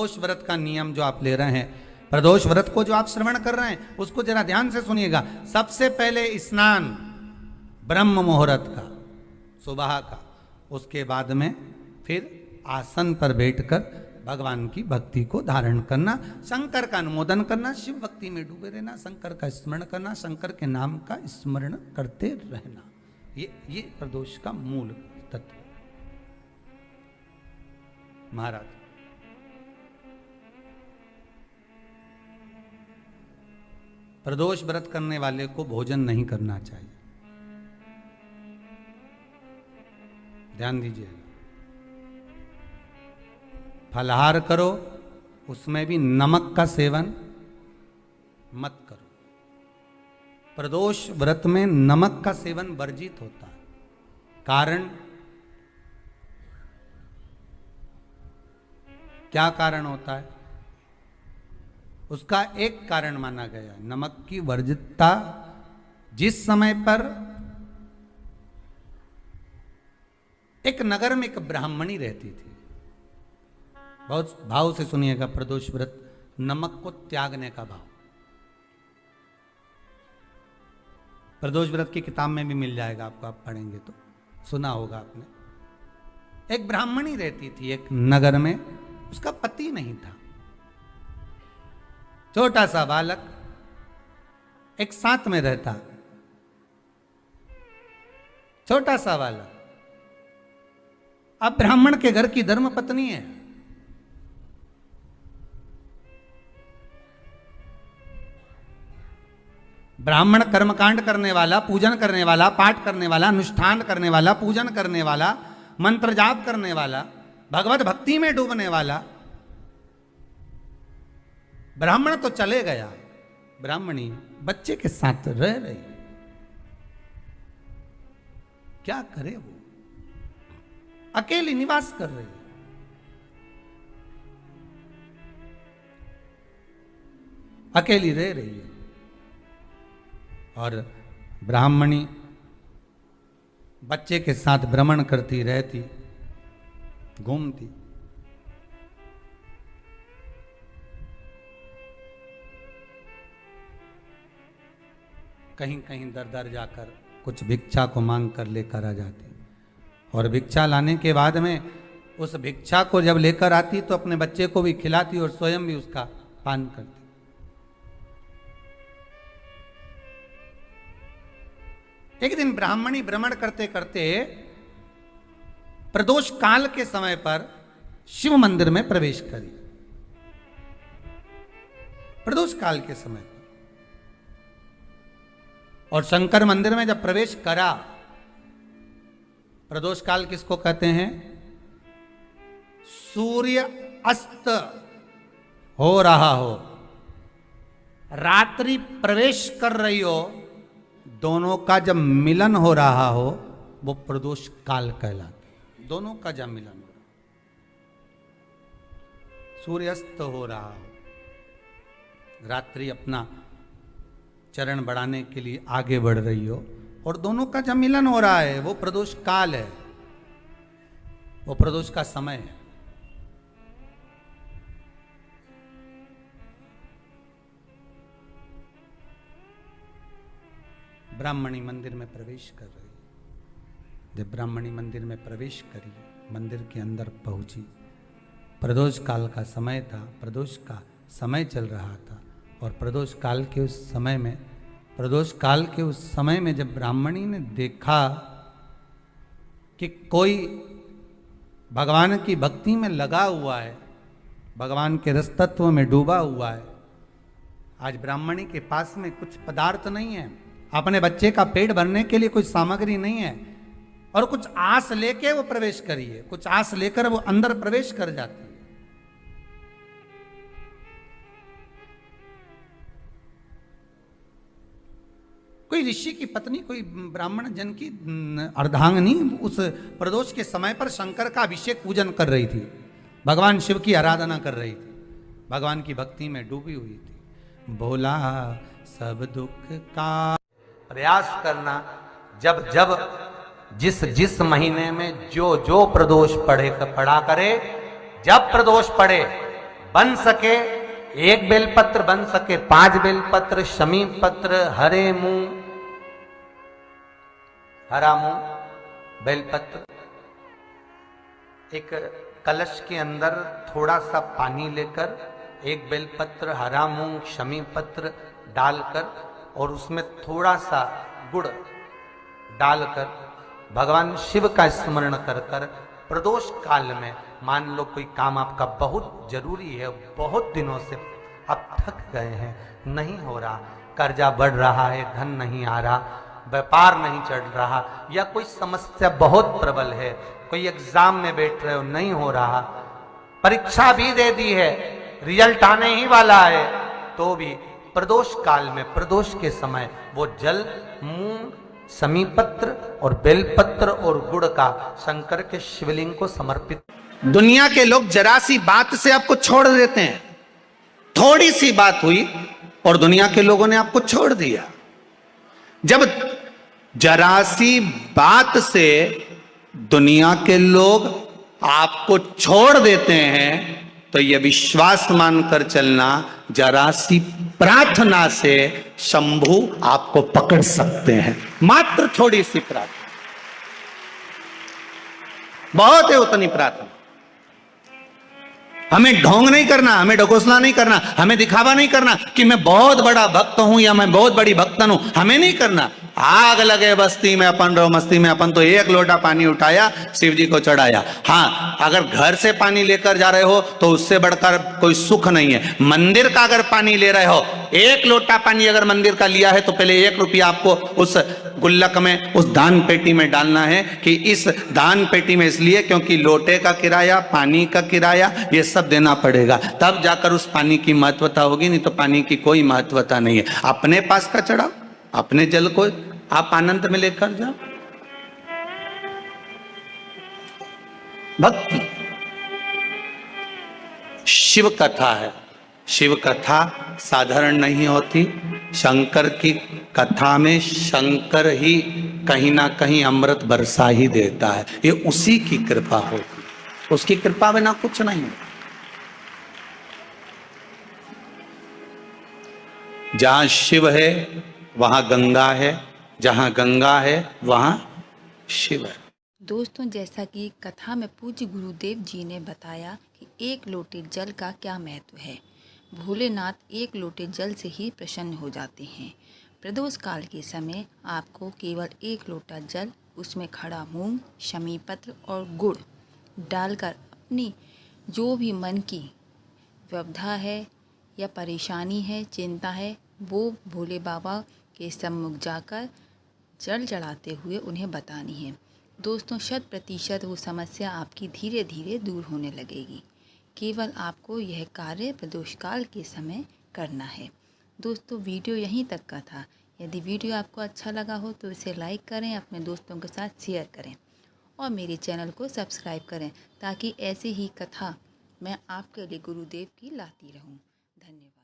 प्रदोष व्रत का नियम जो आप ले रहे हैं, प्रदोष व्रत को जो आप श्रवण कर रहे हैं उसको जरा ध्यान से सुनिएगा। सबसे पहले स्नान ब्रह्म मुहूर्त का, सुबह का, उसके बाद में फिर आसन पर बैठकर भगवान की भक्ति को धारण करना, शंकर का अनुमोदन करना, शिव भक्ति में डूबे रहना, शंकर का स्मरण करना, शंकर के नाम का स्मरण करते रहना। ये प्रदोष का मूल तत्व। महाराज प्रदोष व्रत करने वाले को भोजन नहीं करना चाहिए, ध्यान दीजिएगा। फलाहार करो, उसमें भी नमक का सेवन मत करो। प्रदोष व्रत में नमक का सेवन वर्जित होता है। कारण क्या कारण होता है? उसका एक कारण माना गया है नमक की वर्जितता। जिस समय पर एक नगर में एक ब्राह्मणी रहती थी, बहुत भाव से सुनिएगा, प्रदोष व्रत नमक को त्यागने का भाव। प्रदोष व्रत की किताब में भी मिल जाएगा आपको, आप पढ़ेंगे तो सुना होगा आपने। एक ब्राह्मणी रहती थी एक नगर में, उसका पति नहीं था। छोटा सा बालक एक साथ में रहता, छोटा सा बालक। अब ब्राह्मण के घर की धर्म पत्नी है, ब्राह्मण कर्मकांड करने वाला, पूजन करने वाला, पाठ करने वाला, अनुष्ठान करने वाला, पूजन करने वाला, मंत्र जाप करने वाला, भगवत भक्ति में डूबने वाला। ब्राह्मण तो चले गया, ब्राह्मणी बच्चे के साथ रह रही। क्या करे वो? अकेली निवास कर रही, अकेली रह रही है। और ब्राह्मणी बच्चे के साथ भ्रमण करती रहती, घूमती। कहीं कहीं दर दर जाकर कुछ भिक्षा को मांग कर लेकर आ जाती, और भिक्षा लाने के बाद में उस भिक्षा को जब लेकर आती तो अपने बच्चे को भी खिलाती और स्वयं भी उसका पान करती। एक दिन ब्राह्मणी भ्रमण करते करते प्रदोष काल के समय पर शिव मंदिर में प्रवेश करी। प्रदोष काल के समय पर, और शंकर मंदिर में जब प्रवेश करा, प्रदोष काल किसको कहते हैं? सूर्य अस्त हो रहा हो, रात्रि प्रवेश कर रही हो, दोनों का जब मिलन हो रहा हो वो प्रदोष काल कहलाता। दोनों का जब मिलन हो रहा, सूर्यास्त हो रहा हो, रात्रि अपना चरण बढ़ाने के लिए आगे बढ़ रही हो, और दोनों का जब मिलन हो रहा है, वो प्रदोष काल है, वो प्रदोष का समय है। ब्राह्मणी मंदिर में प्रवेश कर रही। जब ब्राह्मणी मंदिर में प्रवेश करी, मंदिर के अंदर पहुंची, प्रदोष काल का समय था, प्रदोष का समय चल रहा था। और प्रदोष काल के उस समय में, प्रदोष काल के उस समय में जब ब्राह्मणी ने देखा कि कोई भगवान की भक्ति में लगा हुआ है, भगवान के रस तत्व में डूबा हुआ है। आज ब्राह्मणी के पास में कुछ पदार्थ नहीं है, अपने बच्चे का पेट भरने के लिए कोई सामग्री नहीं है, और कुछ आस लेके वो प्रवेश करी है, कुछ आस लेकर वो अंदर प्रवेश कर जाती है। कोई ऋषि की पत्नी, कोई ब्राह्मण जन की अर्धांगिनी उस प्रदोष के समय पर शंकर का अभिषेक पूजन कर रही थी, भगवान शिव की आराधना कर रही थी, भगवान की भक्ति में डूबी हुई थी। भोला सब दुख का प्रयास करना, जब जब जिस महीने में जो प्रदोष पड़ा करे, जब प्रदोष पड़े बन सके 1 बेलपत्र, बन सके 5 बेलपत्र, शमी पत्र, हरे मूंग, हरा मूंग, बेलपत्र, एक कलश के अंदर थोड़ा सा पानी लेकर 1 बेलपत्र, हरा मूंग, शमी पत्र डालकर और उसमें थोड़ा सा गुड़ डालकर भगवान शिव का स्मरण कर कर प्रदोष काल में, मान लो कोई काम आपका बहुत जरूरी है, बहुत दिनों से आप थक गए हैं, नहीं हो रहा, कर्जा बढ़ रहा है, धन नहीं आ रहा, व्यापार नहीं चढ़ रहा, या कोई समस्या बहुत प्रबल है, कोई एग्जाम में बैठ रहे हो नहीं हो रहा, परीक्षा भी दे दी है, रिजल्ट आने ही वाला है, तो भी प्रदोष काल में, प्रदोष के समय वो जल मूंग, शमी पत्र और बेलपत्र और गुड़ का शंकर के शिवलिंग को समर्पित। दुनिया के लोग जरा सी बात से आपको छोड़ देते हैं, थोड़ी सी बात हुई और दुनिया के लोगों ने आपको छोड़ दिया। जब जरा सी बात से दुनिया के लोग आपको छोड़ देते हैं तो यह विश्वास मानकर चलना, जरा सी प्रार्थना से शंभु आपको पकड़ सकते हैं। मात्र थोड़ी सी प्रार्थना, बहुत है उतनी प्रार्थना। हमें ढोंग नहीं करना, हमें ढकोसला नहीं करना, हमें दिखावा नहीं करना कि मैं बहुत बड़ा भक्त हूं या मैं बहुत बड़ी भक्तन हूं, हमें नहीं करना। आग लगे बस्ती में अपन रहो मस्ती में, अपन तो 1 लोटा पानी उठाया, शिव जी को चढ़ाया। हाँ, अगर घर से पानी लेकर जा रहे हो तो उससे बढ़कर कोई सुख नहीं है। मंदिर का अगर पानी ले रहे हो, 1 लोटा पानी अगर मंदिर का लिया है तो पहले 1 रुपया आपको उस गुल्लक में, उस दान पेटी में डालना है कि इस दान पेटी में इसलिए क्योंकि लोटे का किराया, पानी का किराया, ये सब देना पड़ेगा, तब जाकर उस पानी की महत्वता होगी, नहीं तो पानी की कोई महत्वता नहीं है। अपने पास का चढ़ाओ, अपने जल को आप आनंद में लेकर जाओ। भक्ति शिव कथा है, शिव कथा साधारण नहीं होती। शंकर की कथा में शंकर ही कहीं ना कहीं अमृत बरसा ही देता है, ये उसी की कृपा होती, उसकी कृपा बिना कुछ नहीं होता। जहां शिव है वहां गंगा है, जहां गंगा है वहां शिव है। दोस्तों, जैसा कि कथा में पूज्य गुरुदेव जी ने बताया कि 1 लोटे जल का क्या महत्व है। भोलेनाथ 1 लोटे जल से ही प्रसन्न हो जाते हैं। प्रदोष काल के समय आपको केवल 1 लोटा जल, उसमें खड़ा मूंग, शमी पत्र और गुड़ डालकर अपनी जो भी मन की व्यवधा है या परेशानी है, चिंता है, वो भोले बाबा के सम्मुख जाकर जल चढ़ाते हुए उन्हें बतानी है। दोस्तों, 100% वो समस्या आपकी धीरे धीरे दूर होने लगेगी। केवल आपको यह कार्य प्रदोष काल के समय करना है। दोस्तों, वीडियो यहीं तक का था। यदि वीडियो आपको अच्छा लगा हो तो इसे लाइक करें, अपने दोस्तों के साथ शेयर करें और मेरे चैनल को सब्सक्राइब करें ताकि ऐसी ही कथा मैं आपके लिए गुरुदेव की लाती रहूं। धन्यवाद।